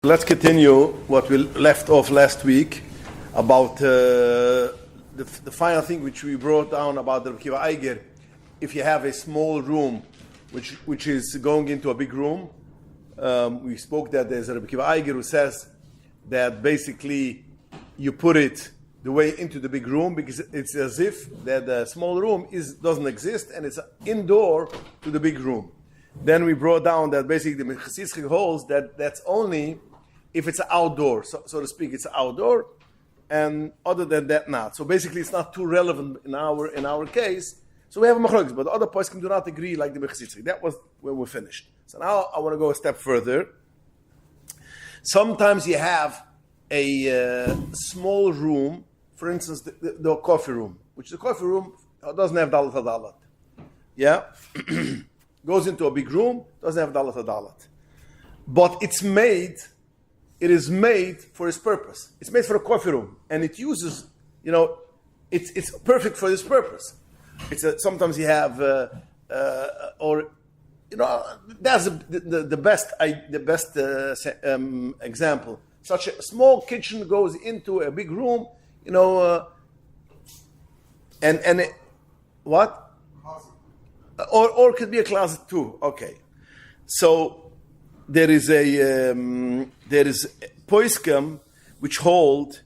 Let's continue what we left off last week about the final thing which we brought down about the Kiva Eiger. If you have a small room which is going into a big room, we spoke that there's a Kiva Eiger who says that basically you put it the way into the big room because it's as if that the small room doesn't exist and it's indoor to the big room. Then we brought down that basically the Chassidus holds that that's only if it's outdoor, so to speak, it's outdoor, and other than that, not. So basically, it's not too relevant in our case. So we have a machlokes, but the other poskim do not agree like the Chassidus. That was when we finished. So now I want to go a step further. Sometimes you have a small room, for instance, the coffee room, which the coffee room doesn't have dalat hadalat. Yeah, goes into a big room, doesn't have dalat hadalat, but it is made for its purpose. It's made for a coffee room, and it uses, it's perfect for this purpose. Sometimes you have, that's the best example. Such a small kitchen goes into a big room, what? Or it could be a closet too. Okay, so. There is poiskim which hold,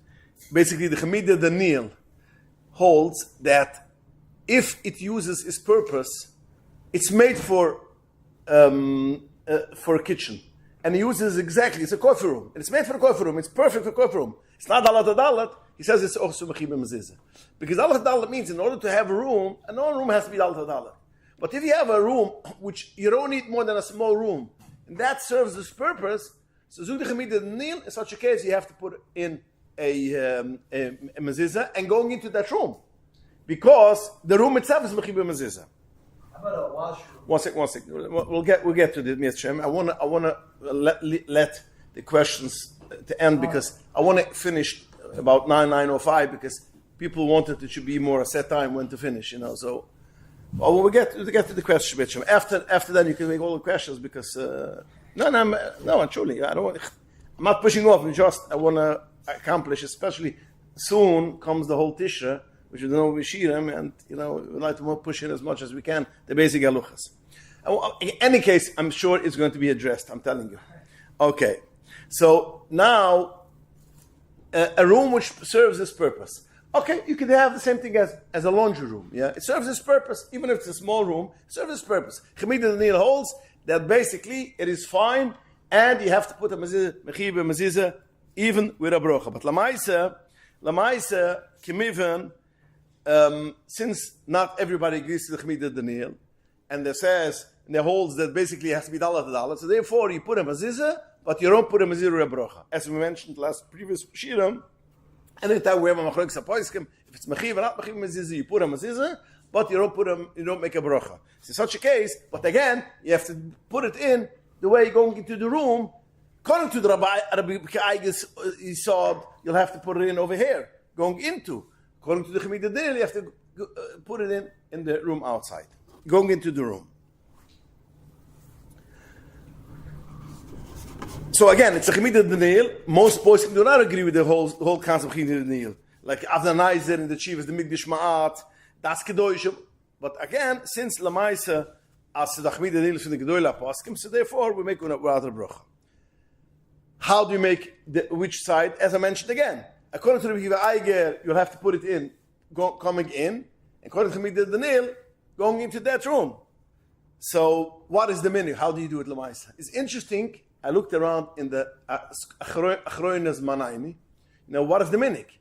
basically the Chamida Daniel holds that if it uses its purpose, it's made for a kitchen, and he uses exactly. It's a coffee room, and it's made for a coffee room. It's perfect for a coffee room. It's not dalat dalat. He says it's also mezuzah, because dalat dalat means in order to have a room has to be dalat dalat. But if you have a room which you don't need more than a small room, and that serves this purpose, so Zug the Chamida Daniel, in such a case, you have to put in a mezuzah and going into that room, because the room itself is mechiba mezuzah. How about a washroom? One second. We'll get to this, Mr. Shem. I wanna let the questions to end because I want to finish about 9:05 because people wanted it should be more a set time when to finish. So. Well, we'll get to the question, Mitchell. After that, you can make all the questions because no, truly, I'm not pushing off. I want to accomplish, especially soon comes the whole Tisha, which we know we shiurim, and we like to push in as much as we can the basic haluchas. In any case, I'm sure it's going to be addressed. I'm telling you. Okay, so now a room which serves this purpose. Okay, you could have the same thing as a laundry room. Yeah, it serves its purpose, even if it's a small room. It serves its purpose. Chamida Daniel holds that basically it is fine, and you have to put a mezuzah even with a brocha. But lamaisa kimivan, since not everybody agrees to the Chamida Daniel, and they holds that basically it has to be dalat dalat. So therefore, you put a mezuzah, but you don't put a mezuzah with a brocha, as we mentioned previous shiurim. Anytime we have a machlokes poiskim, if it's mechiv or not mechiv mezuzah, you put a mezuzah, but you don't make a bracha. So in such a case, but again, you have to put it in the way you're going into the room. According to the Rabbi Yisod, you'll have to put it in over here, going into. According to the Chamida Daniel, you have to put it in the room outside, going into the room. So again, it's a Chamida Daniel. Most boys do not agree with the whole concept of Chamida Daniel. Like Avdanaizer and the chief is the Migdish Ma'at, Das Kedoshim. But again, since Lamaisa as the Chamida Daniel is the Gedoyla Poskim, so therefore we make una bracha. How do you make which side? As I mentioned again, according to the Kiva Eiger, you'll have to put it in, coming in. According to Chamida Daniel, going into that room. So what is the menu? How do you do it, Lamaisa? It's interesting. I looked around in the Achroinez Manayni. What is the minik?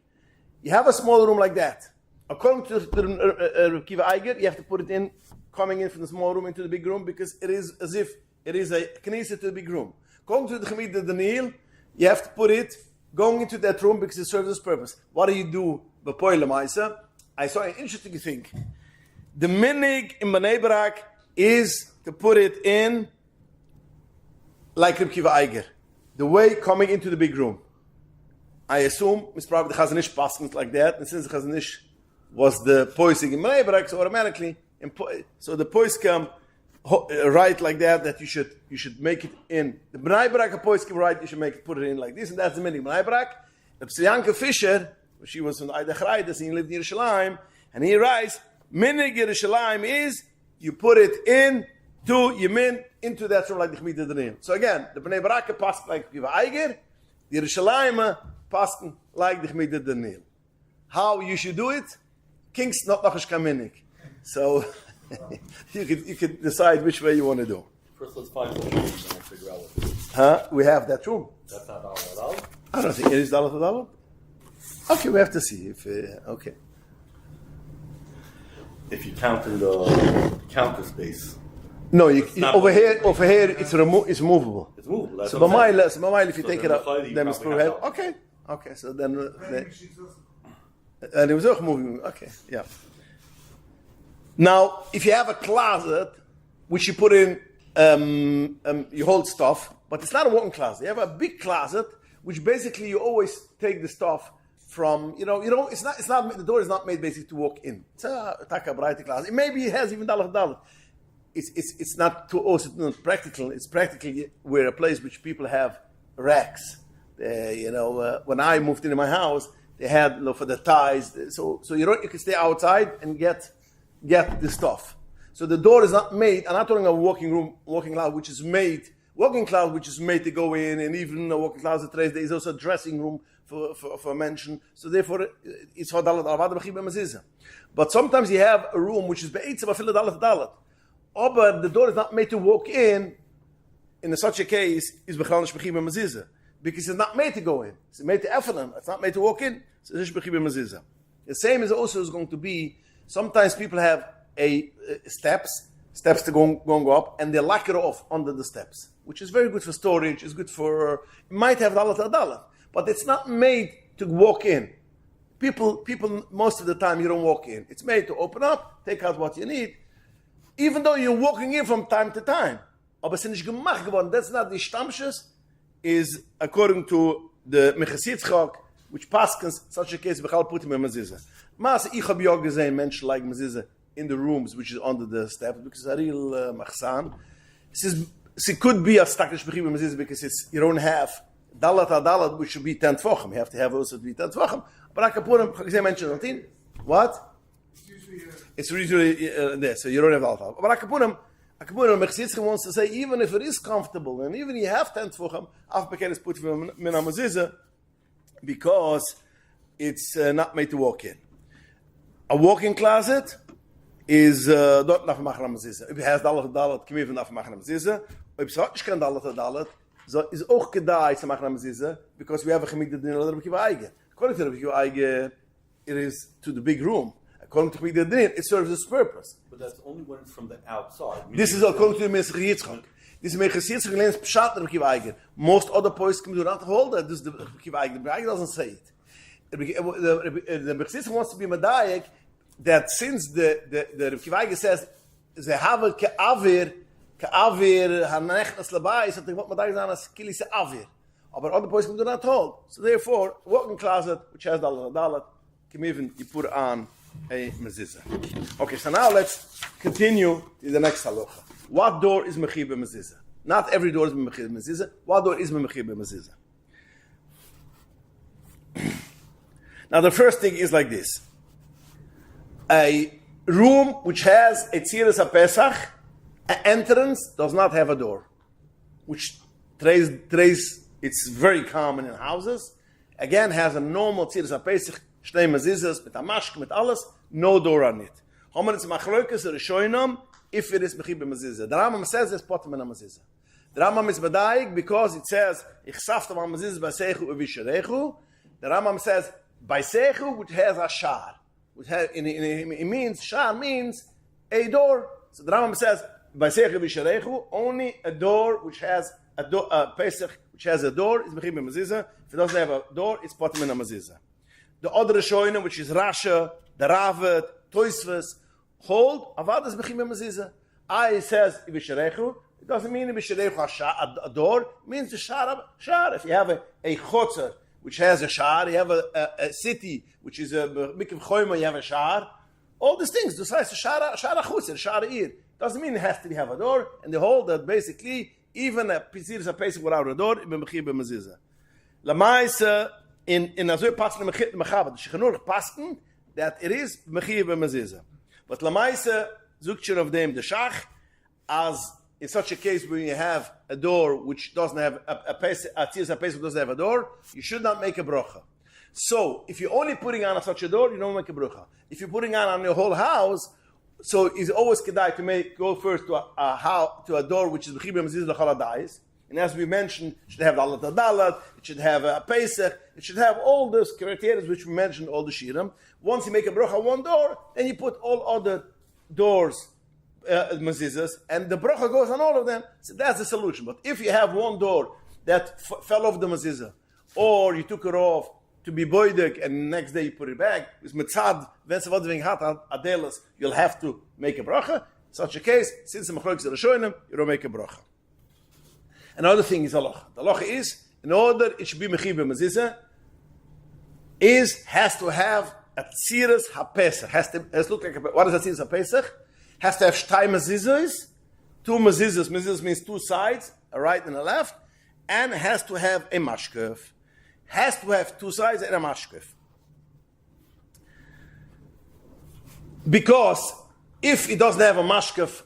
You have a small room like that. According to the Kiva Eiger, you have to put it in, coming in from the small room into the big room because it is as if it is a knesset to the big room. According to the Chamida Daniel, you have to put it going into that room because it serves this purpose. What do you do? B'poy lemaisa. I saw an interesting thing. The minig in Bnei Brak is to put it in like Reb Kiva Eiger, the way coming into the big room. I assume it's probably the Chazon Ish passed like that, and since the Chazon Ish was the poising in Bnei Brak, so automatically, so the poiskim right like that you should make it in. The Bnei Barak Apoiskim right, you should put it in like this, and that's the meaning. Bnei Barak, the Psiyanka Fisher, she was from Eidach Reides, and he lived in Yerushalayim, and he writes, Minig Yerushalayim is, you put it in to Yemin, into that sort of like the Chmid Daniel. So again, the Bnei Barak passed like Kiva Eiger, the Yerushalayim passed like the Chmid Daniel. How you should do it? King's not Nachash Kaminik. So you could decide which way you want to do. First, let's find the room and then figure out what it is. We have that room. That's not Alol. I don't think it is Alol. Okay, we have to see if okay. If you count in the counter space. No, over here it's movable. It's movable. That's So B'mayl, if you take it up, then it's through head. Okay. So then and it was also moving. Okay, yeah. Now, if you have a closet, which you put in, you hold stuff, but it's not a walk-in closet. You have a big closet, which basically you always take the stuff from, it's not, the door is not made basically to walk in. It's a taka bright closet. Maybe it has even dalach. It's not too also not practical. It's practically where a place which people have racks. When I moved into my house, they had for the ties. So you can stay outside and get the stuff. So the door is not made. I'm not talking about walking closet, which is made to go in, and even a walking closet there is also a dressing room for a mention. So therefore, it's for dalat. But sometimes you have a room which is be'etzim afil dalat. But the door is not made to walk in such a case, is bechal nishbechim b'mezizah. Because it's not made to go in. It's made to ephraim. It's not made to walk in. So it's nishbechim b'mezizah. The same is also going to be, sometimes people have steps to go up, and they lock it off under the steps, which is very good for storage. It's good for, it might have dalat, but it's not made to walk in. People, most of the time, you don't walk in. It's made to open up, take out what you need, even though you're walking in from time to time. Aber es ist nicht gemacht geworden. That's not the Shtamshes, is according to the Mechasitzchak, which paskens such a case, bechal putim mezuzah. Mas, ich habe ja gesehen, Menschen like mezuzah in the rooms, which is under the steps, because it's a real machsan. It could be a stakish bechib mezuzah, because you don't have dalat, which should be 10 tvachim. You have to have also to be 10 tvachim. But I can put them, Menschen, what? It's usually there, so you don't have dalat. But I can put them, Mechasitzchak wants to say, even if it is comfortable, and even you have 10 tvachim, af bekeres is put min mezuzah, because it's not made to walk in. A walk-in closet is not nach machen mezuzah. If it has dalat, come even nach machen mezuzah. If it's not kein dalat, so is auch gedai to machen mezuzah, because we have a chemik din oder kiva eige. According to the kiva eige, it is to the big room. According to chemik din, it serves its purpose. But that's only when it's from the outside. This is according to the Mechasitzchak. This is Mechasitzchak lens pshat the kiva eige. Most other poskim do not hold that. This is the kiva eige. The eige doesn't say it. The Mechasitzchak wants to be medayek that since the kiva eige says they have a ke'avir hanechnas labay, something what medayek zan as kili se avir. But other poskim do not hold. So therefore, walk-in closet which has dalat, can even you put on a mezuzah. Okay, so now let's continue to the next halacha. What door is mechib mezuzah? Not every door is mechib mezuzah. What door is mechib mezuzah? Now the first thing is like this. A room which has a tziras HaPesach, an entrance does not have a door. Which today's it's very common in houses. Again, has a normal tziras HaPesach, shnei mezuzahs, mit amashk, mit alles, no door on it. Homan it's machlokes rishonim, if it is mechib mezuzah. The Rambam says it's potem in a mezuzah. The Rambam is badaik because it says, ich saftam a mezuzah b'seichu u'visharechu. The Rambam says, b'seichu, which has a shar. Which has, it means, shar means a door. So the Rambam says, b'seichu u'visharechu, only a door which has a pesach, which has a door, is mechib mezuzah. If it doesn't have a door, it's potem in a mezuzah. The other Rishonim, which is Rasha, the Ravet, Toisves, hold Avadas Bechim Mezuzah. I says Ivisharechu. It doesn't mean Ivisharechu a door. It means the shar. If you have a chotzer which has a shar, you have a city which is a mikv choyma, you have a shar. All these things. The size of shar chutzer, shar ir. doesn't mean it has to have a door, and they hold that basically even a Tziras HaPesach without a door, in Mechir b'Mezuzah. Lamaisa, in Azur Paskin Mechaber, the Shechanur Paskin, that it is Mechir b'Mezuzah. But Lamaisa, Zukchin of them, the Shach, as in such a case where you have a door which doesn't have a Tziras HaPesach doesn't have a door, you should not make a bracha. So, if you're only putting on such a door, you don't make a bracha. If you're putting on your whole house, so it's always kedai to go first to a door which is Mechir b'Mezuzah l'chol hadayis. And as we mentioned, it should have dalat adalat, it should have a pesach, it should have all those criteria which we mentioned, all the shiurim. Once you make a bracha on one door, then you put all other doors, mezuzahs, and the bracha goes on all of them. So that's the solution. But if you have one door that fell off the mezuzah, or you took it off to be boydek, and the next day you put it back, with mitzad, adelas, you'll have to make a bracha. In such a case, since the machlokes are shoynim, you don't make a bracha. Another thing is halacha. The halacha is, in order it should be mechir b'mezuzah, has to have a tziras hapesach. Has to look like what is a tziras hapesach? Has to have shtay mezuzahs, two mezuzahs. Mezuzahs means two sides, a right and a left, and has to have a mashkef. Has to have two sides and a mashkef. Because if it doesn't have a mashkef,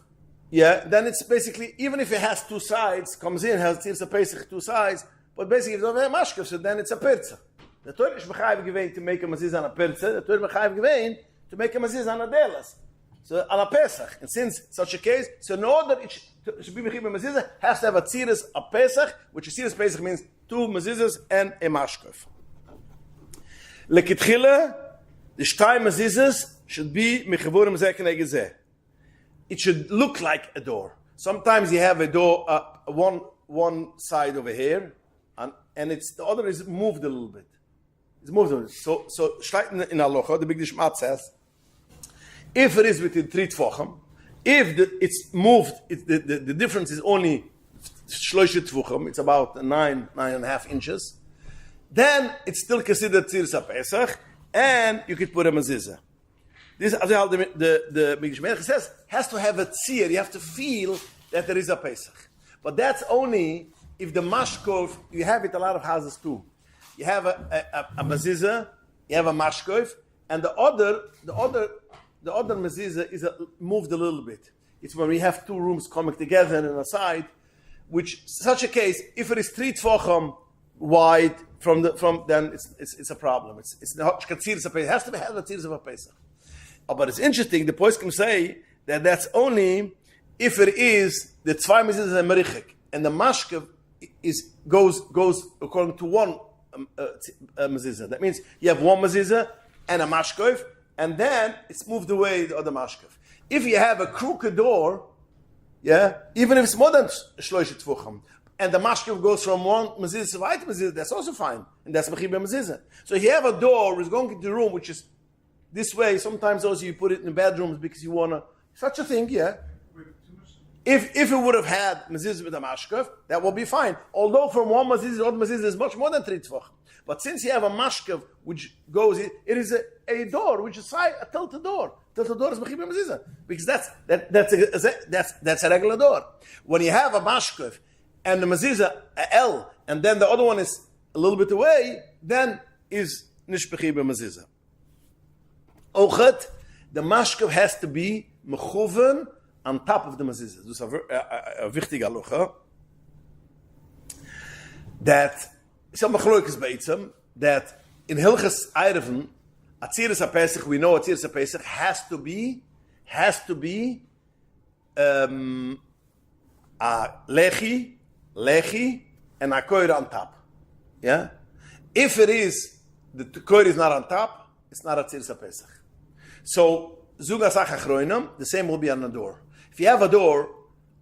then it's basically, even if it has two sides, comes in, has Tziras HaPesach two sides, but basically if it doesn't have a mashkef, so then it's a pirza. The Torah is mechayiv gewein to make a mezuzah on a pirza, the Torah is mechayiv gewein to make a mezuzah on a delas. So on a Pesach. And since such a case, so in order it should be mechir b'mezuzah, has to have a tziras HaPesach, which is tziras HaPesach means two mezuzahs and a mashkef. Lekitchila, the shtay mezuzahs should be mechavurim zeh keneged zeh. It should look like a door. Sometimes you have a door, one side over here, and it's the other is moved a little bit. It's moved a little bit. So in halacha, the big Dishmat says, if it is within 3 tefachim, if it's moved, the difference is only 3 tefachim, it's about 9.5 inches, then it's still considered Tziras HaPesach, and you could put a mezuzah. This is how the Mikdash Melech says, has to have a tzir, you have to feel that there is a Pesach. But that's only if the mashkov, you have it a lot of houses too. You have a mezuzah, you have a mashkov, and the other mezuzah is moved a little bit. It's when we have 2 rooms coming together and aside, which such a case, if it is 3 tefachim wide then it's a problem. It's not Tziras HaPesach. It has to have a Tziras of a Pesach. But it's interesting, the poskim say that that's only if it is the 2 mezuzahs and merichik, and the mashkev goes according to one mezuzah. That means you have one mezuzah and a mashkev, and then it's moved away the other mashkev. If you have a crooked door, even if it's more than 3 tefachim, and the mashkev goes from one mezuzah to another mezuzah, that's also fine, and that's mechir b'mezuzah. So if you have a door which is going into the room which is this way, sometimes also you put it in the bedrooms because you want to, such a thing, If it would have had mezuzah with a mashkev, that will be fine. Although from one mezuzah to other mezuzah is much more than 3 tefachim. But since you have a mashkev which goes, it is a door which is a tilted door. Tilted door is mechir b'mezuzah because that's a regular door. When you have a mashkev and the mezuzah a L, and then the other one is a little bit away, then is nish mechir b'mezuzah. Ochet, the mashkev has to be mechuven on top of the mezuzah. This is a wichtig halacha. That some machlokes beitzem that in Hilchas Eirven, a Tziras HaPesach, we know a Tziras HaPesach has to be a lechi, and a koir on top. Yeah? If it is, the koir is not on top, it's not a Tziras HaPesach. So, Zugasach HaChroinam, the same will be on the door. If you have a door,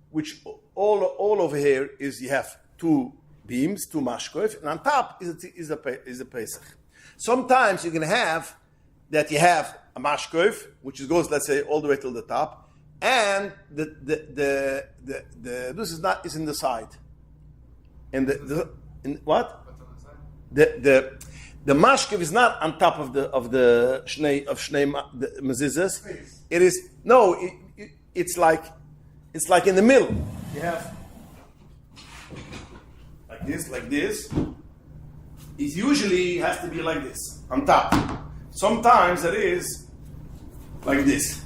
which all over here is, you have 2 beams, 2 mashkoif, and on top is a Pesach. Sometimes you can have that you have a mashkoif, which goes, let's say, all the way till the top, and the this is in the side. And what? The mashkev is not on top of the shnei mezuzahs. It is it's like it's like in the middle. You have like this. It usually has to be like this, on top. Sometimes it is like this.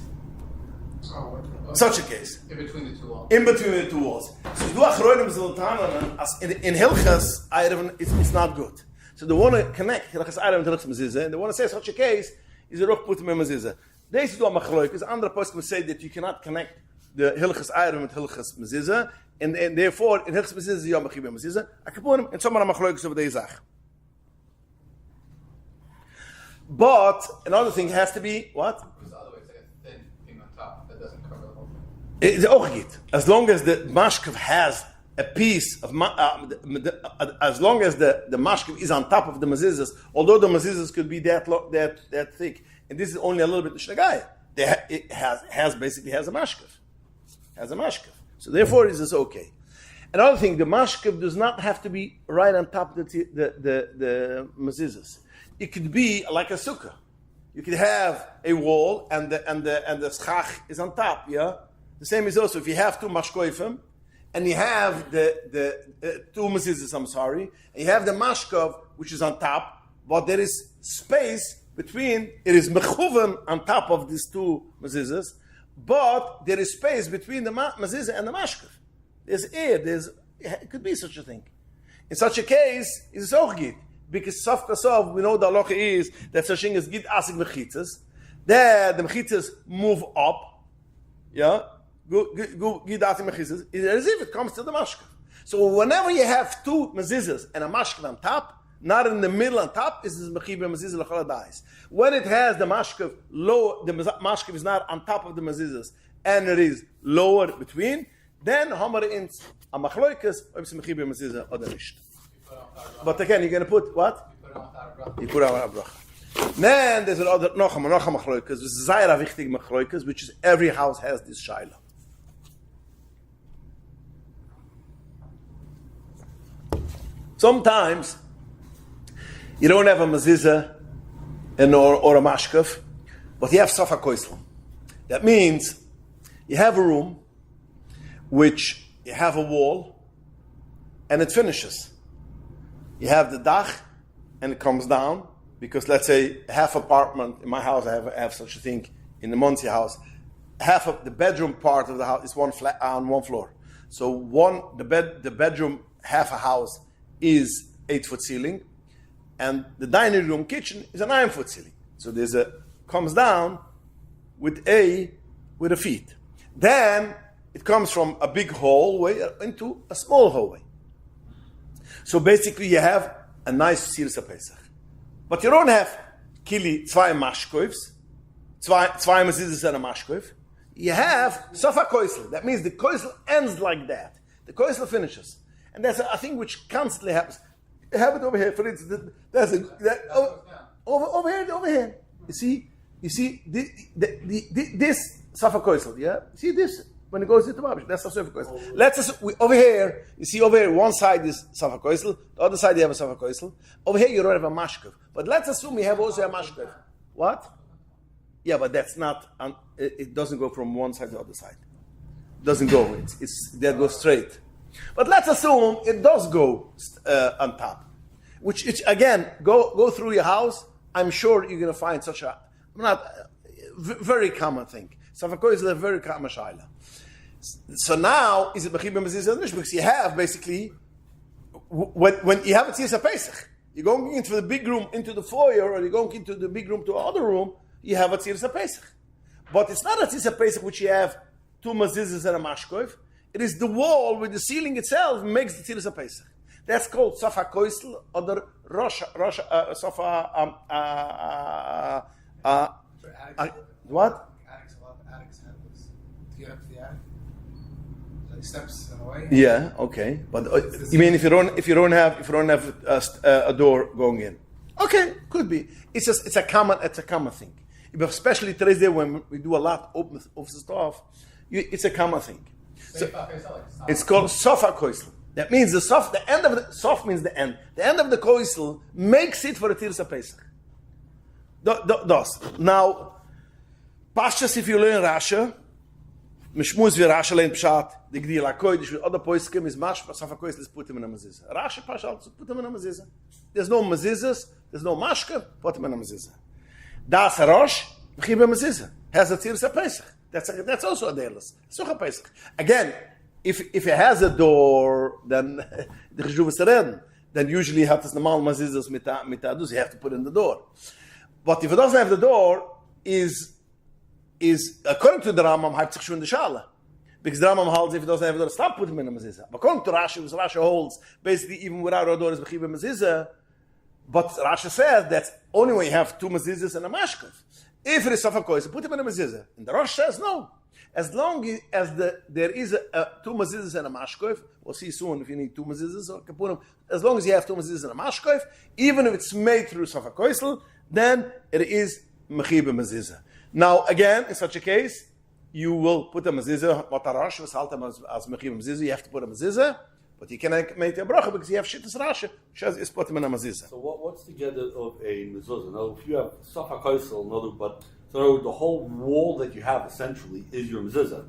Such a case. In between the two walls. In between the two walls. So you do achronim ziltanan, in Hilchas Ayrev, it's not good. So they want to connect Hilchas Ayrev to Hilchas Mezuzah, and they want to say such a case is a roch putim mezuzah. They do a machloik, because andere poskim will say that you cannot connect the Hilchas Ayrev with Hilchas Mezuzah, and therefore in Hilchas Mezuzah you have machib mezuzah. Akapunim and some of the machloiks over the Zach. But another thing has to be what? Because the other way it's like a thin thing on top that doesn't cover the whole thing. It's ochgit. As long as the mashkav has a piece of, as long as the mashkav is on top of the mezuzahs, although the mezuzahs could be that thick, and this is only a little bit shnagaya, it has basically has a mashkav, So therefore, it is okay. Another thing, the mashkav does not have to be right on top of the mezuzahs. It could be like a sukkah. You could have a wall and the schach is on top. Yeah, the same is also if you have two mashkoifim and you have the two mezuzahs. I'm sorry, and you have the mashkov which is on top, but there is space between. It is mechuven on top of these two mezuzahs, but there is space between the mezuzah and the mashkov. There's air. It could be such a thing. In such a case, it's ochgit. Because sof kasov, we know the halacha is that such thing is gid asik mechitzas. There, the mechitzas move up. Yeah, go gid asik mechitzas. It's as if it comes to the mashkav. So whenever you have two mezuzahs and a mashkav on top, not in the middle on top, is mechib mezuzah l'chol hadayis. When it has the mashkav low, the mashkav is not on top of the mezuzahs, and it is lower between. Then homer ins a machloikas ob es mechib mezuzah oder nicht. But again, you're going to put what? You put out a bracha. Then there's another noch a machloikas, which is zayra wichtig machloikas, which is every house has this shaila. Sometimes you don't have a mezuzah or a mashkaf, but you have sofa koisel. That means you have a room which you have a wall and it finishes. You have the dach, and it comes down, because let's say half apartment, in my house I have such a thing, in the Monty house, half of the bedroom part of the house is one flat on one floor. So the bedroom, half a house is 8-foot ceiling, and the dining room kitchen is a 9-foot ceiling. So comes down with a feet. Then it comes from a big hallway into a small hallway. So basically, you have a nice Sirsa Pesach. But you don't have kili zwei mashkoivs, zwei mezuzahs and a mashkoiv. You have sofa koisel. That means the koisel ends like that. The koisel finishes. And that's a thing which constantly happens. You have it over here, for instance. Over here. You see this sofa koisel, yeah? You see this? When it goes into Babish, that's a Safa Koisel. Let's assume, over here, you see over here, one side is Safa Koisel, the other side you have a Safa Koisel. Over here you don't have a Mashkav. But let's assume you have also a Mashkav. What? Yeah, but that's not, it doesn't go from one side to the other side. It doesn't go, that goes straight. But let's assume it does go on top. Which again, go through your house, I'm sure you're going to find such a, very common thing. Safa Koisel is a very common shaila. So now, is it Mechib Mezuzah or not? Because you have basically, when you have a Tzirsa Pesach, you're going into the big room, into the foyer, or you're going into the big room to another room, you have a Tzirsa Pesach. But it's not a Tzirsa Pesach which you have two mezuzahs and a mashkoif. It is the wall with the ceiling itself makes the Tzirsa Pesach. That's called Safa Koisel or the Safa. What? Attics have this. To get up to the attic. Like steps in a way. Yeah, okay. But you mean if you don't have a door going in? Okay, could be. It's a common thing. Especially today's day when we do a lot of stuff, it's a common thing. So, it's called Sofa Koisel. That means the end of the sof means the end. The end of the koisel makes it for a Tirsa Pesach. Now, Pashas, if you learn Rasha, Mishmuz wie Rashi lein pshat, the Gdili HaKodesh with other poiskim is mashma sof HaKoisel is put him in a mezuzah. Rashi pashal to put him in a mezuzah. There's no mezuzahs, there's no mashka, put him in a mezuzah. Das Rosh, mechiv mezuzah, has a tziras HaPesach. That's also a deilus. Such a Pesach. Again, if it has a door, then the Cheshuv is reden. Then usually you have this normal mezuzahs mit adus, you have to put in the door. But if it doesn't have the door, is according to the Rambam, have sich schon in the Shala. Because the Rambam holds if it doesn't have a door, stop putting him in a mezuzah. But according to Rashi, Rashi holds, basically even without a door is mechiv mezuzah. But Rashi says that's only when you have two mezuzahs and a mashkov. If it is sof HaKoisel, put him in a mezuzah. And the Rosh says no. As long as there is two mezuzahs and a mashkov, we'll see soon if you need two mezuzahs or kapunim. As long as you have two mezuzahs and a mashkov, even if it's made through sof HaKoisel, then it is mechiv mezuzah. Now again, in such a case, you will put a mezuzah. What Rosh was haltem as mechiv mezuzah, you have to put a mezuzah. But you cannot make a bracha because you have shittas Rashi, which is put him in a mezuzah. So what's the get of a mezuzah? Now, if you have sof HaKoisel, so the whole wall that you have essentially is your mezuzah.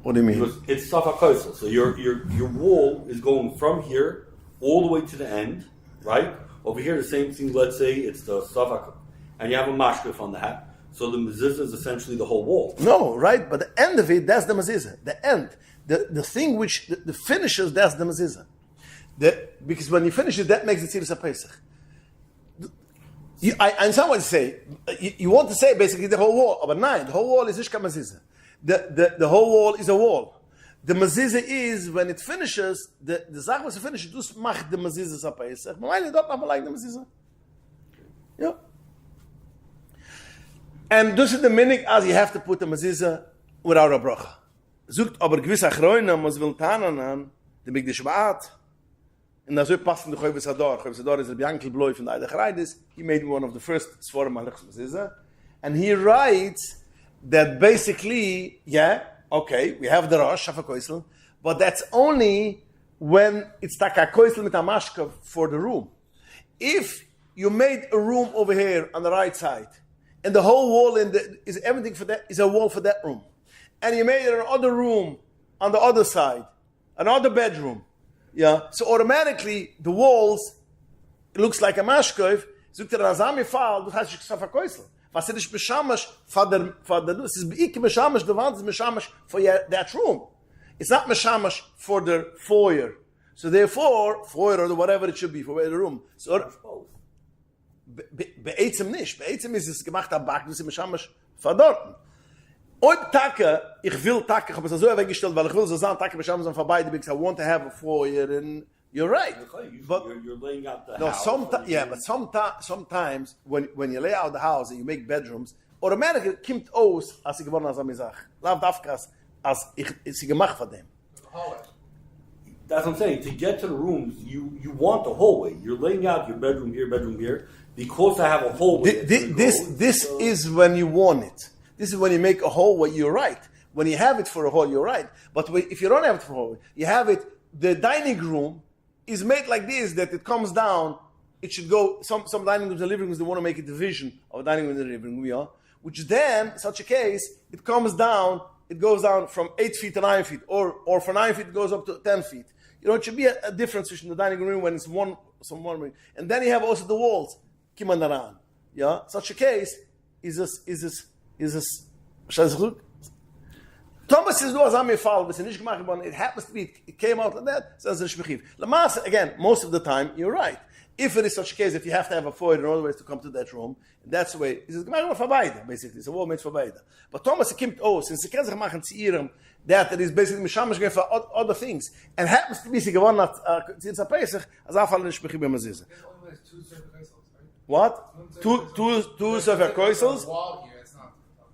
What do you mean? Because it's sof HaKoisel. So your wall is going from here all the way to the end, right? Over here, the same thing. Let's say it's the sof HaKoisel, and you have a mashkef on the hat. So the mezuzah is essentially the whole wall. No, right? But the end of it, that's the mezuzah. The end. The thing which the finishes, that's the mezuzah. Because when you finish it, that makes it tziras HaPesach. I understand what you say. You want to say basically the whole wall, but no, the whole wall is ishka mezuzah. The whole wall is a wall. The mezuzah is when it finishes. The zach was finished. Du mach the mezuzah HaPesach. But why don't have like the mezuzah? Yeah. And this is the minig as you have to put the mezuzah without a bracha. Sucht aber gewisse Achroinen, was will tanen, die mich die Schwaat. Und das wird passen durch Choyves Hadar. Choyves Hadar is a Biankel Bloy from the Eidach. He made one of the first Svarim Halachos Mezuzah. And he writes that basically, we have the Rosh, Sof HaKoisel, but that's only when it's taka koisel mit a mashka for the room. If you made a room over here on the right side, and the whole wall is everything for that, is a wall for that room. And you made another room on the other side, another bedroom. So automatically the walls, it looks like a mashkov. Zukt der Azami Fall, du hast dich Sof HaKoisel. Was ist mishamash for the this is beik mishamash the wand is mishamash for that room. It's not mishamash for the foyer. So therefore, foyer or whatever it should be for the room. So be'etzem nish. Be'etzem is es gemacht am Back, das ist mishamash for dort. Ob Taka, ich will Taka, ich habe es so weggestellt, weil ich will so sagen, Taka beschaffen sind vorbei, because I want to have a foyer, and you're right. But you're laying out the house. But sometimes when you lay out the house and you make bedrooms, automatically kimt aus, als ich gewonnen als Amizach. Lauf dafkas, als ich sie gemacht von dem. That's what I'm saying. To get to the rooms, you want the hallway. You're laying out your bedroom here, because I have a hallway. This is when you want it. This is when you make a hallway, you're right. When you have it for a hall, you're right. But if you don't have it for a hall, you have it, the dining room is made like this, that it comes down, it should go, some dining rooms and living rooms, they want to make a division of a dining room and a living room, which then, in such a case, it goes down from 8 feet to 9 feet, or for 9 feet it goes up to 10 feet. It should be a difference between the dining room when it's one room. And then you have also the walls, kimandaran. Such a case is this Thomas is no azami fall, but it happens to be, it came out like that, says the Shmechiv. Lamas, again, most of the time, you're right. If it is such a case, if you have to have a foyer in other ways to come to that room, that's the way, it is basically, it's a wall made for Baida. But Thomas kimt since the Kezach machen Tziirim, that it is basically Mishamash going for other things, and happens to be sie gewonnen at Tzitza Pesach, as Afal and Shmechiv B'Mazizah. What? Two Sof HaKoisels?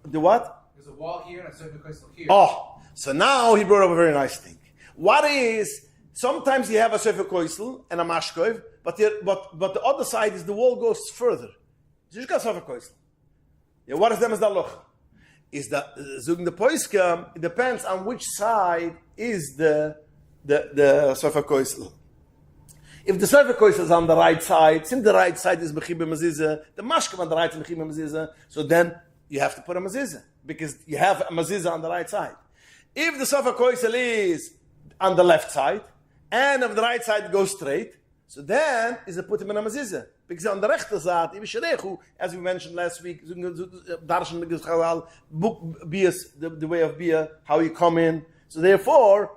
The what? There's a wall here and a certain crystal here. So now he brought up a very nice thing. What is, sometimes you have a Sof HaKoisel and a mashkov, but the other side is the wall goes further. You got Sof HaKoisel. What is them as the loch? Is that zooging the poiskam? It depends on which side is the Sof HaKoisel. If the Sof HaKoisel is on the right side, since the right side is mechiba mezuzah, the mashkov on the right is mechiba mezuzah, so then you have to put a mezuzah, because you have a mezuzah on the right side. If the sofa koisel is on the left side, and if the right side goes straight, so then is a put him in a mezuzah. Because on the rechter side, as we mentioned last week, darshan the way of bia, how you come in. So therefore,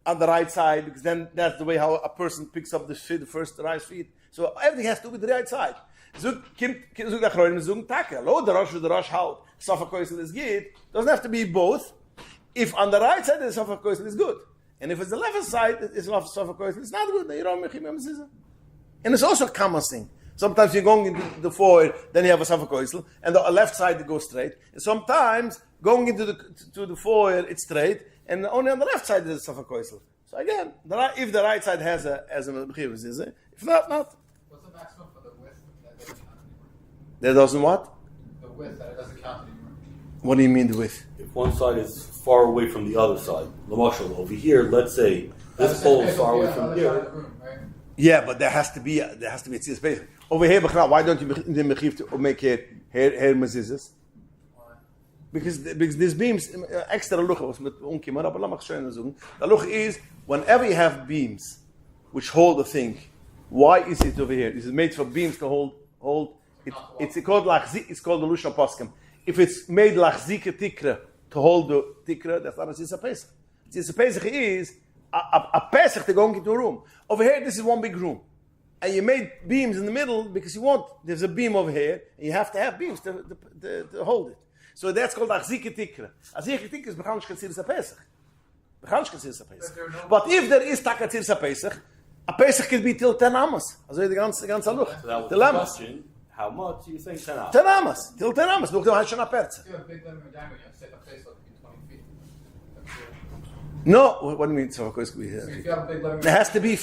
on the right side, because then that's the way how a person picks up the first right feet. So everything has to be the right side. Lo the rush halt. Sofa koisel is good. Doesn't have to be both. If on the right side the sofa koisel is good, and if it's the left side, it's sofa koisel, it's not good. Then you don't make him a mezuzah. And it's also a common thing. Sometimes you're going into the foyer, then you have a sofa koisel, and the left side goes straight. And sometimes going into the foyer, it's straight, and only on the left side is a sofa koisel. So again, if the right side has a mezuzah, if not. What's the maximum for the width that doesn't count anymore? That doesn't what? The width that it doesn't count anymore. What do you mean the width? If one side is far away from the other side, Lamashal, over here, let's say this pole is far away from here. Room, right? Yeah, but there has to be a tzir space. Over here, why don't you make here mezuzahs? Why? Because these beams, extra luch was mit unkimmer, aber lass mich schön sagen. The luch is, whenever you have beams which hold a thing, why is it over here? Is it made for beams to hold it? It's called the lusha poskim. If it's made lachzike tikra to hold the tikra, that's not a tzir pesach. Tzir pesach is a pesach to go into a room. Over here, this is one big room. And you made beams in the middle because there's a beam over here, and you have to have beams to hold it. So that's called achzike tikra. Achzike tikra is bechanish katzir pesach. But if there is takatzir pesach, a pesach could be till 10 amos. Also the ganze luch. So that was Till the amos. question. How much do you think 10 hours? 10 amos. Till 10 amos. Look, how shana perza. If you have a big limit of diameter, you have to set the place like between 20 feet. That's it. No, what do you mean? So of course we So if you have a big limit, It has to be.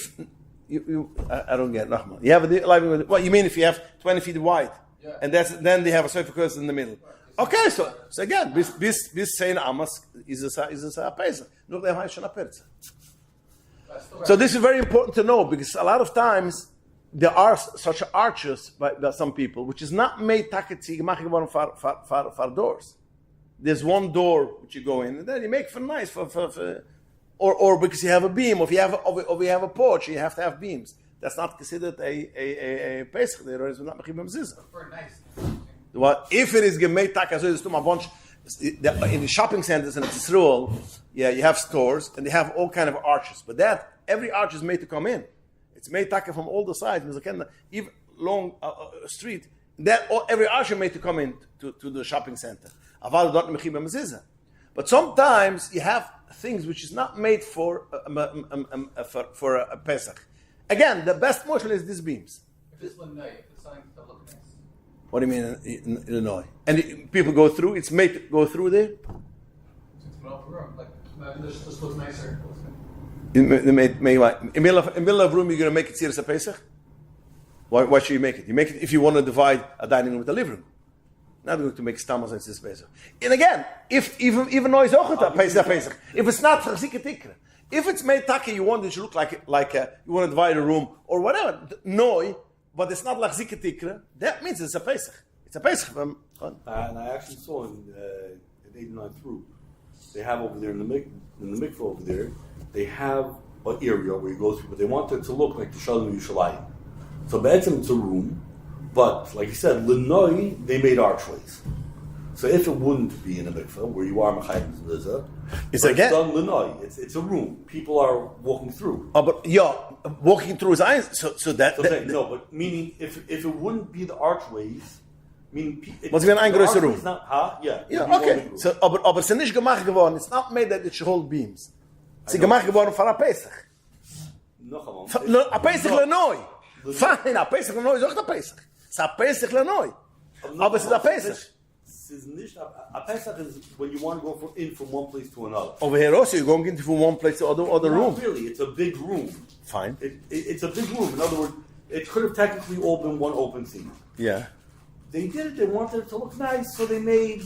I don't get Nachman. You have a living with. What you mean if you have 20 feet wide, Yeah. and then they have a sofa curse in the middle. Okay, so again, this saying Amos is a pesach. Look, they have shana perza. So this is very important to know because a lot of times there are such arches by some people which is not made taketzi gemacht for doors. There's one door which you go in and then you make for nice or because you have a beam or if you have a porch you have to have beams. That's not considered a pesach. There is not mechim mezuzah. for nice. What if it is gemei taka? So there's a bunch in the shopping centers in Israel. Yeah, you have stores and they have all kind of arches, but every arch is made to come in. It's made taka from all the sides. Even long street. Every arch is made to come in to the shopping center. But sometimes you have things which is not made for a Pesach. Again, the best motion is these beams. If it's Linnae, if it's something that looks nice. What do you mean in Illinois? And people go through. It's made to go through there. It's middle of the room. Like, this looks nicer. In the middle of room, you're going to make it serious a Pesach. Why should you make it? You make it if you want to divide a dining room with a living room. Not going to make stamos and this Pesach. And again, if even noise a Pesach. If it's not chazike tikra, if it's made taka, you want it to look like you want to divide a room or whatever. No, but it's not like chazike tikra. That means it's a Pesach. It's a Pesach. And I actually saw in 89 through, they have over there in the mikveh over there, they have an area where you go through, but they want it to look like the Shalom Yushalayim. So Be'etzim it's a room, but like you said, L'noi, they made archways. So if it wouldn't be in a mikveh, where you are Mechayim Mezuzah, it's again done L'noi. It's a room. People are walking through. Oh, but walking through his eyes. So that. No, but meaning if it wouldn't be the archways, meaning what's going to be room? Yeah, okay. So, aber it's nicht gemacht geworden. It's not made that it should hold beams. It's gemacht geworden for a Pesach. A Pesach L'noi. Fine, a Pesach L'noi is auch a Pesach. It's a Pesach L'noi. Aber it's a Pesach. A Pesach is when you want to go from one place to another. Over here also, you're going into from one place to other room. Not really, it's a big room. Fine. It's a big room. In other words, it could have technically all been one open scene. Yeah. They did it. They wanted it to look nice, so they made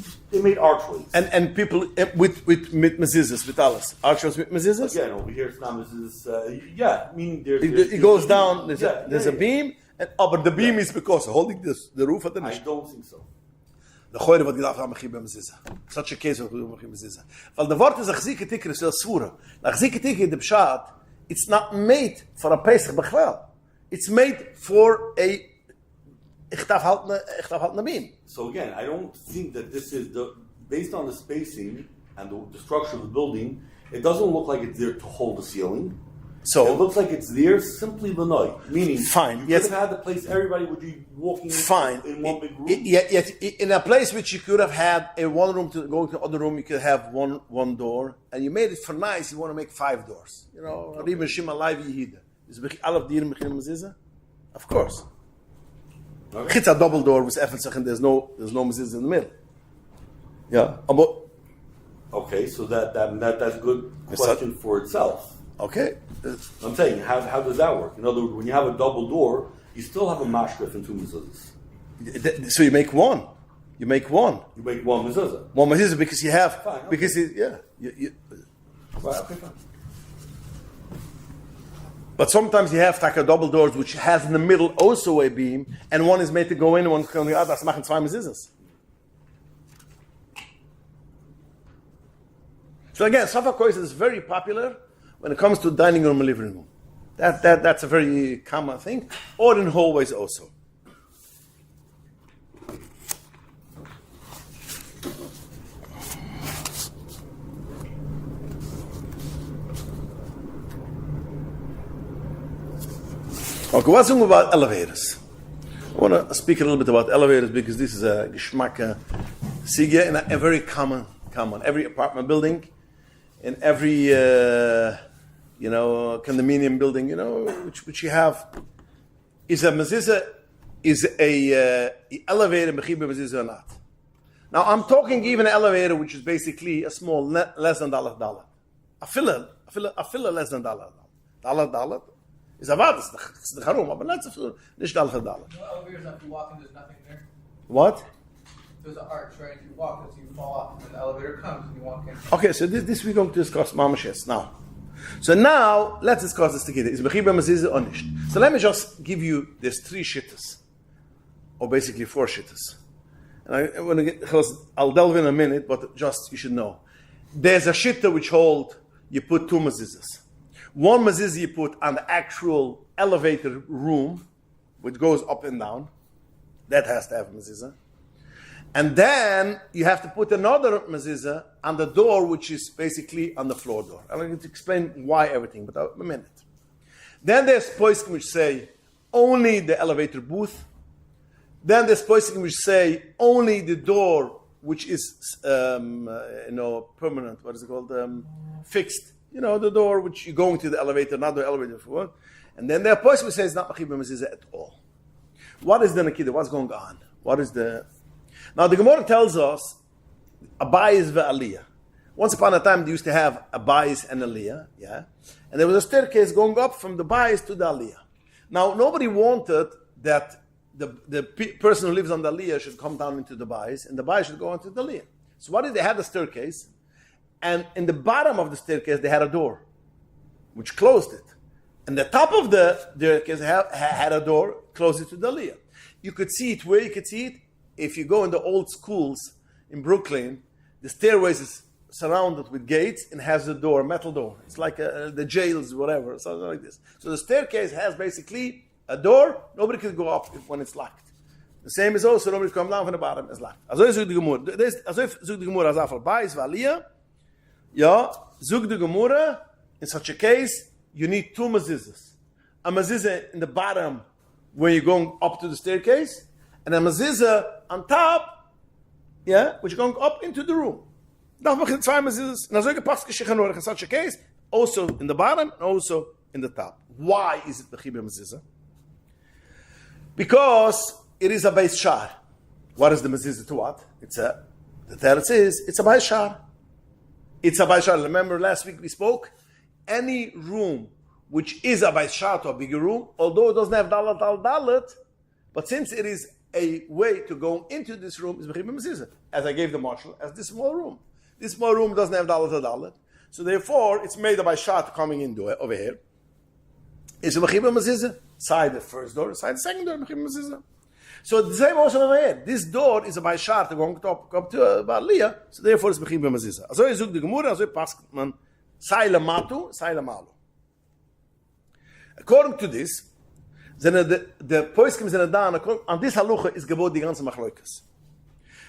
archways. And people with mezuzahs, with alles. Archways with mezuzahs? Again, over here it's not mezuzahs. Meaning there's it goes down. There's a beam, but the beam is because holding the roof at the nish. I don't think so. The choyre wat gedacht haben Mechibah Mezuzah. Such a case of Mechibah Mezuzah. Weil the word is achzike tikre is svura. Achzike tikre the pshat, it's not made for a Pesach b'chlal. It's made for a ichtaf halt nabim. So again, I don't think that this is based on the spacing and the structure of the building. It doesn't look like it's there to hold the ceiling. So it looks like it's there simply l'noy, meaning fine. You Yes. could have had the place everybody would be walking fine. in one big room. Yet in a place which you could have had a one room to go to the other room, you could have one door, and you made it for nice. You want to make 5 doors. You know, Ribon Shima Live Yehida. Is all of the Mechibah Mezuzah? Of course. Okay. It's a double door with Efensach, and there's no mezuzah in the middle. Yeah. Okay, so that's a good question for itself. Okay. I'm saying, how does that work? In other words, when you have a double door, you still have a mashkef and 2 mezuzahs. So you make one. You make one. You make 1 mezuzah. One mezuzah because you have Fine, okay. because you Right, okay, fine. But sometimes you have taka double doors which has in the middle also a beam, and one is made to go in and one is on the other. Das machen 2 mezuzahs. So again, Safa Kois is very popular when it comes to dining room and living room. That's a very common thing. Or in hallways also. Okay, what's about elevators? I want to speak a little bit about elevators because this is a geschmack sigya and a very common. Every apartment building, in every condominium building, which you have, is a mezuzah, is a elevator Mechibah Mezuzah or not. Now I'm talking even an elevator which is basically a small, less than $1. A filler less than $1. Is avad, it's the charum, but not $1. No elevators, if you walk in, there's nothing there. What? There's an arch, right? If you walk, as you fall off, and the elevator comes and you walk in. Okay, so this we're going to discuss Mamashes now. So now let's discuss this together. Is Mechibah Mezuzah or nicht? So let me just give you there's 3 shittas, or basically 4 shittas. And I'll delve in a minute, but just you should know. There's a shitta which hold you put 2 mezuzahs. One mezuzah you put on the actual elevator room, which goes up and down. That has to have a mezuzah. And then you have to put another mezuzah on the door, which is basically on the floor door. I'm going to explain why everything, but a minute. Then there's poskim which say only the elevator booth. Then there's poskim which say only the door, which is permanent. What is it called? Fixed. The door which you go into the elevator, not the elevator forward. And then there are poskim which say it's not Mechibah Mezuzah at all. What is the Nakida? What's going on? What is the... Now the Gemara tells us a bayis ve'aliyah. Once upon a time they used to have a bayis and aliyah, yeah, and there was a staircase going up from the bayis to the aliyah. Now nobody wanted that the person who lives on the aliyah should come down into the bayis, and the bayis should go into the aliyah. So what did they had? The staircase, and in the bottom of the staircase they had a door, which closed it, and the top of the staircase had a door closer to the aliyah. You could see it where you could see it. If you go in the old schools in Brooklyn, the stairways is surrounded with gates and has a door, a metal door. It's like the jails, whatever, something like this. So the staircase has basically a door. Nobody can go up when it's locked. The same is also nobody can come down from the bottom. It's locked. Also zug the Gemara azafal bayis v'aliyah. Yeah, zug the Gemara. In such a case, you need 2 mezuzahs. A mezuzah in the bottom when you're going up to the staircase, and a mezuzah on top, which is going up into the room. In such a case, also in the bottom and also in the top. Why is it Mechibah Mezuzah? Because it is a base shar. What is the mezuzah to what? The teretz is, it's a base shar. It's a base shar. Remember last week we spoke? Any room which is a base shar to a bigger room, although it doesn't have dalat, but since it is a way to go into this room is Mechibah Mezuzah. As I gave the marshal, as this small room. This small room doesn't have dalat. So therefore, it's made by shot coming in over here. It's a Mechibah Mezuzah. Side the first door, side the second door, Mechibah Mezuzah. So the same also over here. This door is a by shar to go to Baaliyah, so therefore it's Mechib Mezuzah. Also you zoek the Gemara, also passt man Saila Matu, Saila Malu. According to this, the Poiskim sind da, on this Halucha is gebot die ganze Machloikas.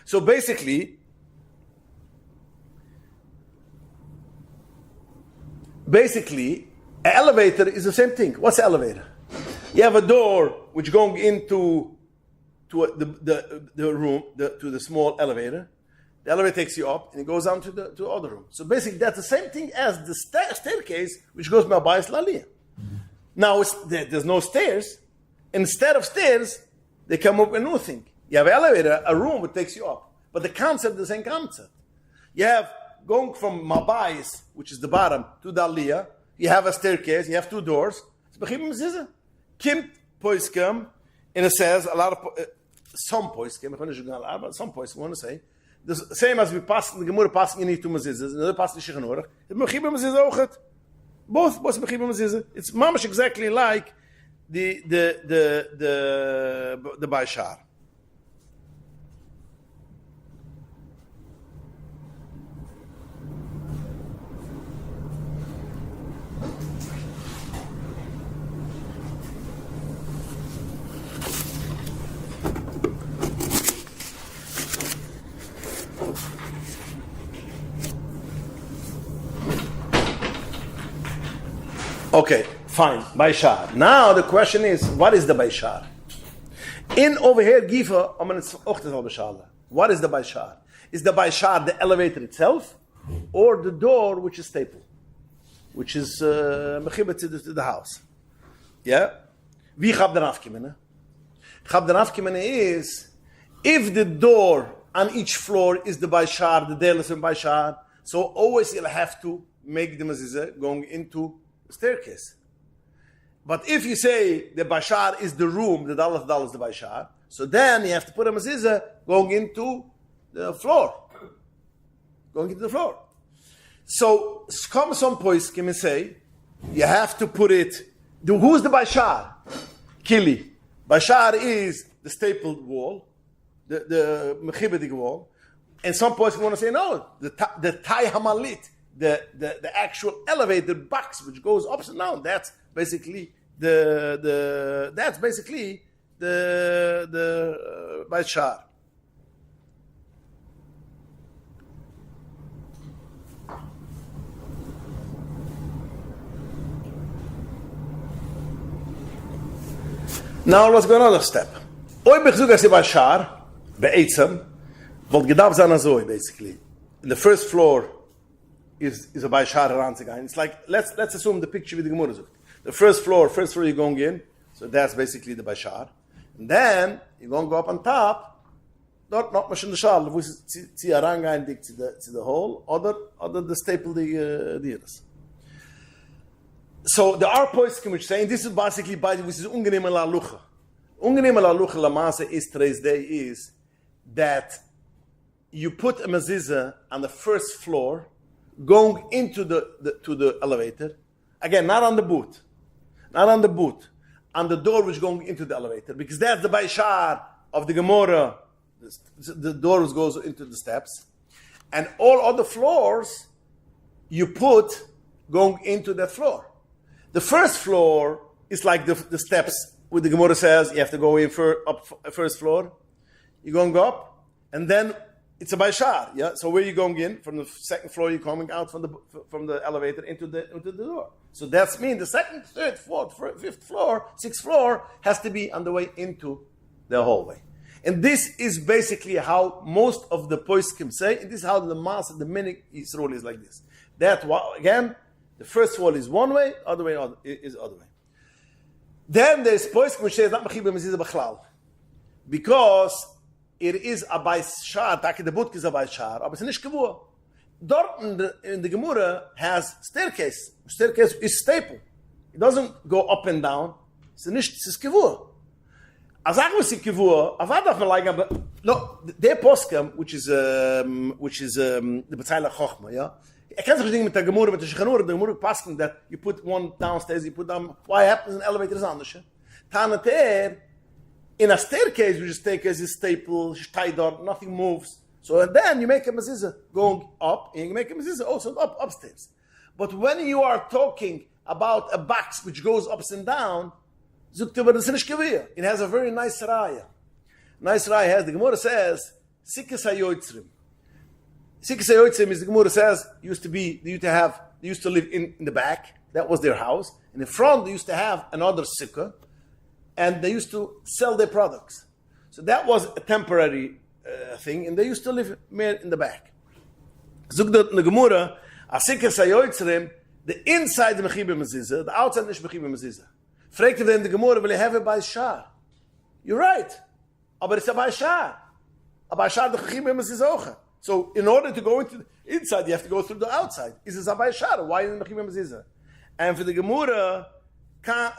So basically, an elevator is the same thing. What's an elevator? You have a door which going into the room, to the small elevator. The elevator takes you up and it goes down to the other room. So basically that's the same thing as the staircase which goes from Abayis Laliyah. Now there's no stairs. Instead of stairs, they come up with a new thing. You have an elevator, a room that takes you up. But the concept is the same concept. You have going from Mabayis, which is the bottom, to the Aliyah. You have a staircase, you have two doors. It's Bechibim Mezuzah. Kim Poiskim, and it says a lot of some Poiskim, but some Poiskim want to say the same as we pass the Gemara passing in two Mezuzahs, another pass the Shechanurach. It's Bechibim Mezuzah Ochet. Both Bechibim Mezuzah. It's mamash exactly like the Baishar. Okay, fine. Baishar. Now the question is, what is the Baishar? In over here, Gifa, what is the Baishar? Is the Baishar the elevator itself, or the door which is staple, which is mechibet to the house? Yeah. Wie gab the nafkimene? Gab the nafkimene is if the door on each floor is the Baishar, the delis and Baishar, so always you'll have to make the mezuzah going into staircase. But if you say the Bashar is the room, the Dalaf Dal is the Bashar, so then you have to put a mezuzah going into the floor. Going into the floor. So come some poiskim and say, you have to put it, who's the Bashar? Kili. Bashar is the stapled wall, the mechibedig wall, and some poiskim want to say, no, the Tai Hamalit, the actual elevator box which goes up and down, that's basically the Baishar. Now let's go another step. Oy bechzug as Baishar be'etzem volt gedav zan azoy basically. In the first floor is a Baishar Ranzigain. It's like, let's assume the picture with the Gemara. The first floor you're going in, so that's basically the Baishar. And then you're going to go up on top, not much in the shal, wo sie herangein dik to the hole, oder the staple the deals. So the Arpoiskim which saying this is basically which is ungenehm la lucha. Ungenehm la lucha la maase is today's day is that you put a mezuzah on the first floor going into to the elevator, again, not on the boot, on the door which is going into the elevator, because that's the Baishar of the Gemara. The door goes into the steps, and all other floors you put going into that floor. The first floor is like the steps where the Gemara says you have to go in up first floor. You're going up, and then it's a Baishar, yeah. So where are you going in? From the second floor, you're coming out from the elevator into the door. So that's mean the second, third, fourth, fifth floor, sixth floor has to be on the way into the hallway. And this is basically how most of the poskim say, and this is how the mass of the Minik Yisrael is like this. That again, the first wall is one way, other way is other way. Then there's poskim which says not mechibim mezuzah b'chlal, because it is a Baishar, taki the Butk is a Baishar, but it's nicht kavua. Dort in the Gemara has staircase. Staircase is staple. It doesn't go up and down. It's kavua. As I was kavua, avad of like no, their poskem, which is the B'tzayla Chochma, yeah. I can't say with the Gemara, but the Gemara poskem that you put one downstairs, you put down. Why happens in elevators anders? Tanater. In a staircase, which is staircase is staple, steidor, nothing moves. So then you make a mezuzah going up, and you make a mezuzah also upstairs. But when you are talking about a box which goes ups and down, it has a very nice raya. Nice raya has, the Gemara says, Sikis hayotzrim. Sikis hayotzrim is, the Gemara says, used to live in the back. That was their house. In the front, they used to have another sukkah, and they used to sell their products. So that was a temporary thing, and they used to live more in the back. Zugdat the Gemara, Sikis hayotzrim, the inside the mechiba mezuzah, the outside the mechiba mezuzah. Fragt them the Gemara, will you have it by shah? You're right. But it's a by shah. A by shah the mechiba mezuzah. So in order to go into the inside, you have to go through the outside. Is it a by shah? Why in the mechiba mezuzah? And for the Gemara,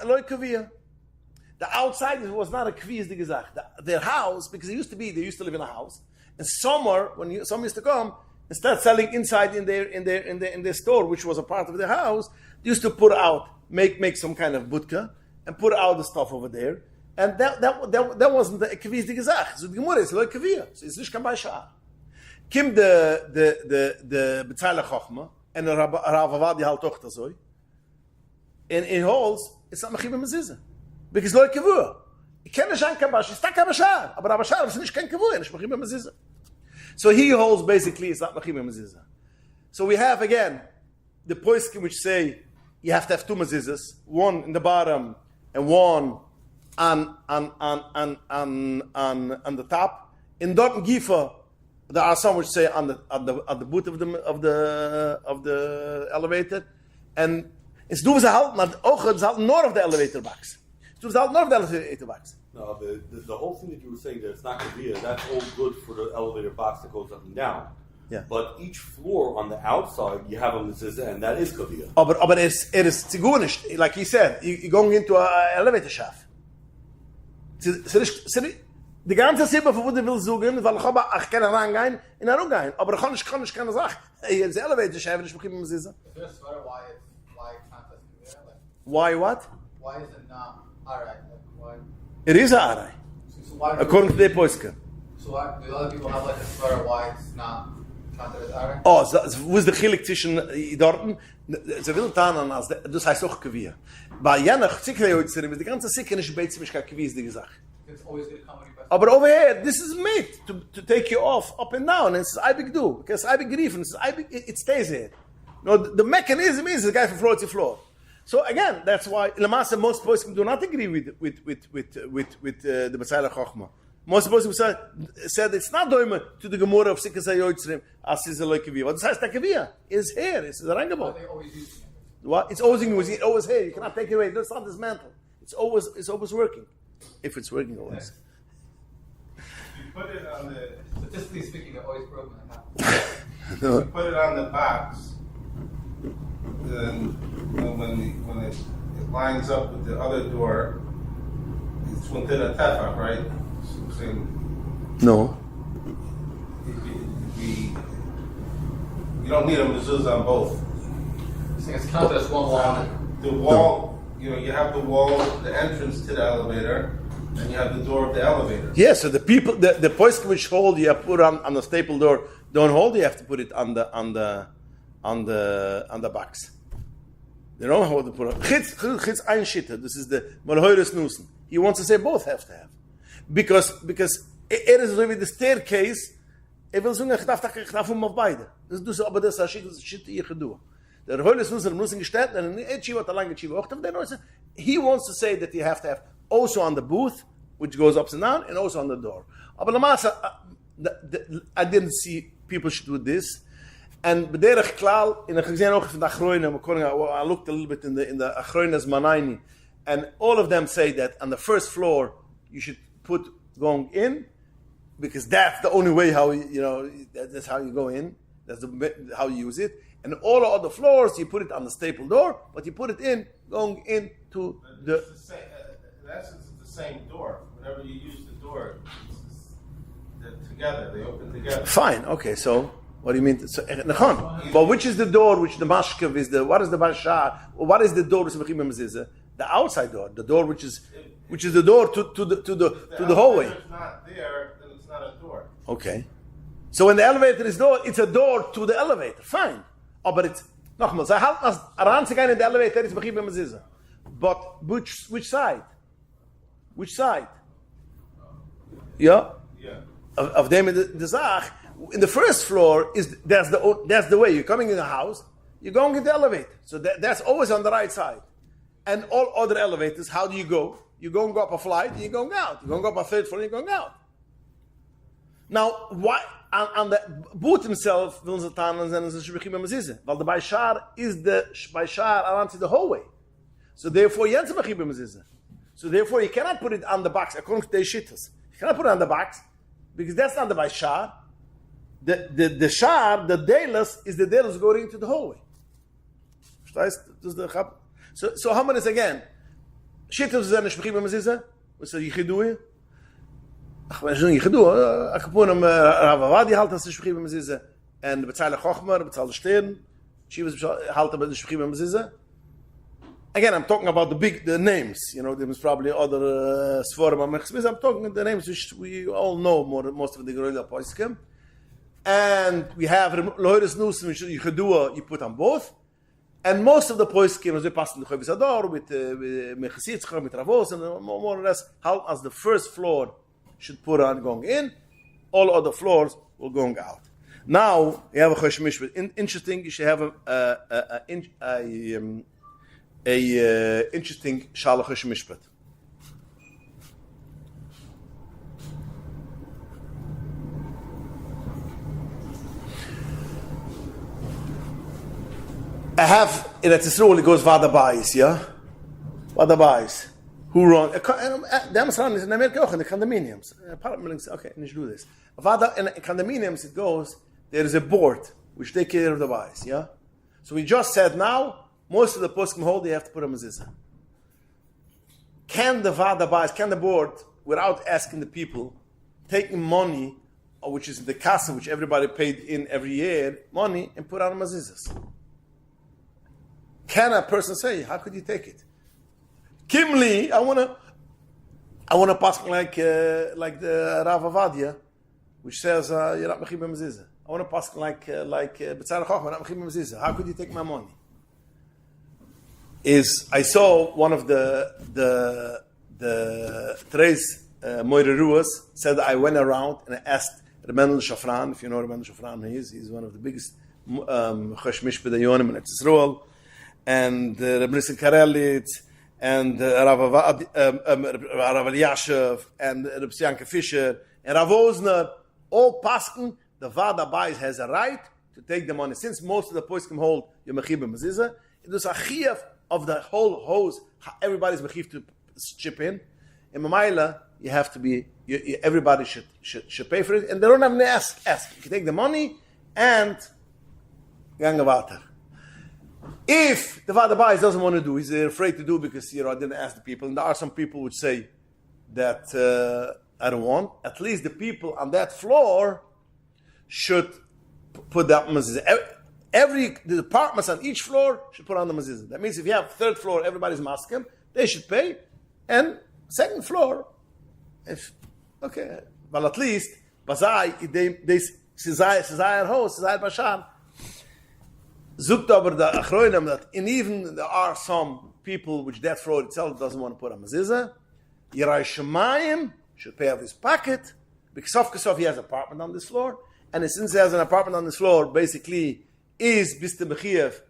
loy kaviyah. The outside was not a kvi, is the gezach. Their house, because they used to live in a house. In summer, when someone used to come and start selling inside in their store, which was a part of their house, they used to put out, make some kind of budka, and put out the stuff over there. And that wasn't the kvi, is the gezach. So the Gemara is loy kaviyah. So it's nicht by shah. Kim the Betzalel Chochma, and the Rav Avadi halt toch so. And in holds, it's not mechiba mezuzah. Because loy kavua. You can't shan kabash, it's not kabashar. But kabashar is not kavua, it's mechiba mezuzah. So he holds basically it's not mechiba mezuzah. So we have again the poskim which say you have to have two mezuzahs, one in the bottom and one on the top. In Dort and Gifa, there are some which say on the boot of the elevator, and it's do halten, but auch it's halten north of the elevator box. It's do halten north of the elevator box. No, the whole thing that you were saying that it's not kaviyah, that's all good for the elevator box that goes up and down. Yeah. But each floor on the outside, you have a mezuzah, and that is kaviyah. Oh, but it is zigunish, like he said. You're going into an elevator shaft. Die ganze Sibbe, wo du willst suchen, weil ich kann reingehen, in der Rungehen. Aber ich kann nicht keine Sache. Hier ist die Elevator shaft, ich bekomme Mezuzah. Why what? Why is it not aray? Like why? It is aray. So why? According to the poiska. So why do other people have like a sweater why it's not counted as aray? Oh, wo ist der Chilik zwischen dorten? Sie will tanen, als das heißt auch Kaviyah. Bei Janach, Zikreyoitzerim, ist die ganze Sikker nicht beizimisch kein Kaviyah, ist die Sache. It's always going to come when you Aber over here, this is made to take you off, up and down. And it's Ibig do, because Ibig Griffen, it stays here. No, the mechanism is the guy from floor to floor. So again, that's why Lamasa most poskim do not agree with the Betzalel Chochma. Most poskim said it's not doime to the Gemara of Sikas Hayotzrim as is a loy kaviyah. What says that kaviyah is here. It's the rangable. they always use it. What? It's always here. You cannot take it away. It's not dismantled. It's always working. If it's working always. You put it on the. Statistically speaking, they're always broken like that. You put it on the box. Then when it lines up with the other door, it's within a tefach, right? So No. you don't need a mezuzah on both. So it's counted as one wall. The wall, you have the wall, the entrance to the elevator, and you have the door of the elevator. Yeah, so the people, the post which hold you put on the staple door don't hold. You have to put it on the box. They don't hold to put it. Chitz ein shitta. This is the malhoires nusen. He wants to say both have to have, because it is with the staircase. Will sagen ich darf auf beide. Das du so, aber das shit ich do. Der malhoires nusen müssen gestellt, und Chiva lange Chiva. He wants to say that you have to have also on the booth, which goes up and down, and also on the door. Aber I didn't see people should do this. And bederach klal in the gezien ook van de Achroine, I looked a little bit in the Achroine's Manaini, and all of them say that on the first floor you should put going in, because that's the only way how that's how you go in. That's how you use it. And all the other floors you put it on the staple door, but you put it in going into the. It's the same. In essence, it's the same door. Whenever you use the door, they're together. They open together. Fine. Okay. So. What do you mean? So, but which is the door which the mashkev is the? What is the bashar? What is the door which the outside door? The door which is which is the door to the hallway. If it's not there, then it's not a door. Okay. So when the elevator is door, it's a door to the elevator. Fine. Oh, but it's nochmals. I halt as ranzigehen in the elevator is begib mezuzah. But which side? Which side? Yeah. Yeah. Of them in the Zach. In the first floor that's the way you're coming in the house. You're going in the elevator. So that's always on the right side. And all other elevators, how do you go? You're going up a flight and you're going out. You're going up a third floor and you're going out. Now, why on the boot himself will ze tanen and ze shbechim mezuzah? Weil the Baishar is the Baishar around to the hallway. So therefore, you can't bechim mezuzah. So therefore, you cannot put it on the box according to the shittas. You cannot put it on the box because that's not the Baishar. The shar, the delas, is the delas going into the hallway. So how many is again? Shittas ze shbechim mezuzah. What's the yichidui? Ach, wenn ich do, ich kapunem Ravavadi halt das geschrieben mezuzah and bezahle Chochmer, bezahle Stern. She was halt about the geschrieben mezuzah. Again, I'm talking about the names. You know, there was probably other Sforim. I'm talking the names which we all know most of the Gdoli Poskim. And we have Loheres Nus, which you put on both. And most of the Poskim, as we pass in the Chovis Ador, with Mechasit, with Ravos, and more or less, how as the first floor should put on going in, all other floors will going out. Now you have a chosh mishpat. Interesting, you should have a interesting shalach chosh mishpat. I have in Eretz Yisrael it goes vada bayis, yeah, vada bayis. Who run? The Amazon is in America in the condominiums. Apartment buildings. Okay, let's do this. In condominiums, it goes. There is a board which take care of the vice. Yeah. So we just said now most of the poskim hold they have to put a mezuzah. Can the vada bias? Can the board, without asking the people, taking money, which is the casa, which everybody paid in every year, money, and put on mezuzahs? Can a person say, "How could you take it?" Kimli, I wanna pass like the Rav Avadia, which says you're not mechib mezuzah. I wanna pass like B'tzar Chochma, not mechib mezuzah. How could you take my money? I saw one of the Therese Moire Ruas said I went around and I asked Rebendel Shafran, if you know Rebendel Shafran, he's one of the biggest chosh mishpat dayonim in Israel, and Reb Nissen Karelitz, and Rav Yashev, and Reb Sianke Fisher, and Rav Osner, all paskin, the Vada Bayis has a right to take the money. Since most of the poskim hold your mechib mezuzah, it was a chiyuv of the whole hose. Everybody's mechiv to chip in. In Mamaila, you have to be. Everybody should pay for it, and they don't have to ask. You can take the money and gang water. If the Vada Bayis doesn't want to do, he's afraid to do because I didn't ask the people, and there are some people which say that I don't want. At least the people on that floor should put that mezuzah. The apartments on each floor should put on the mezuzah. That means if you have third floor, everybody's maskim, they should pay, and second floor, but at least bazai they sizay host sizay bashar. Zukt over the achroinim that even there are some people which that floor itself doesn't want to put a mezuzah. Yirai Shemayim should pay off his pocket because of he has an apartment on this floor, and since he has an apartment on this floor, basically is biste bechiev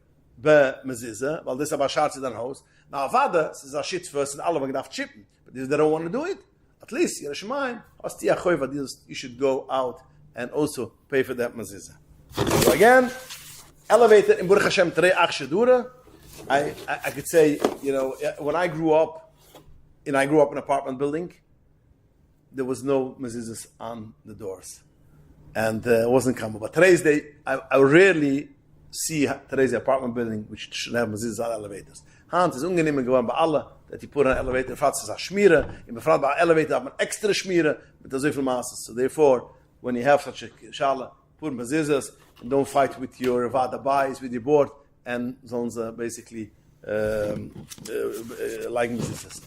be mezuzah. Well, this is about shartz in the house. Now avada is a shit first, and all of them have chippen, but if they don't want to do it, at least Yirai Shemayim you should go out and also pay for that mezuzah. So again. Elevator in Baruch Hashem Terei Ach Shedura. I could say, when I grew up in an apartment building, there was no mezuzahs on the doors, and it wasn't common. But today's day, I rarely see today's apartment building which should have mezuzahs on elevators. Hans is ungenehm geworden bei Allah that you put on an elevator. Frats is a schmire. In befragt by elevator have an extra schmire with so viel masses. So therefore, when you have such a shala, put mezuzahs. And don't fight with your Vada Bayis, with your board, and so basically like mezuzahs.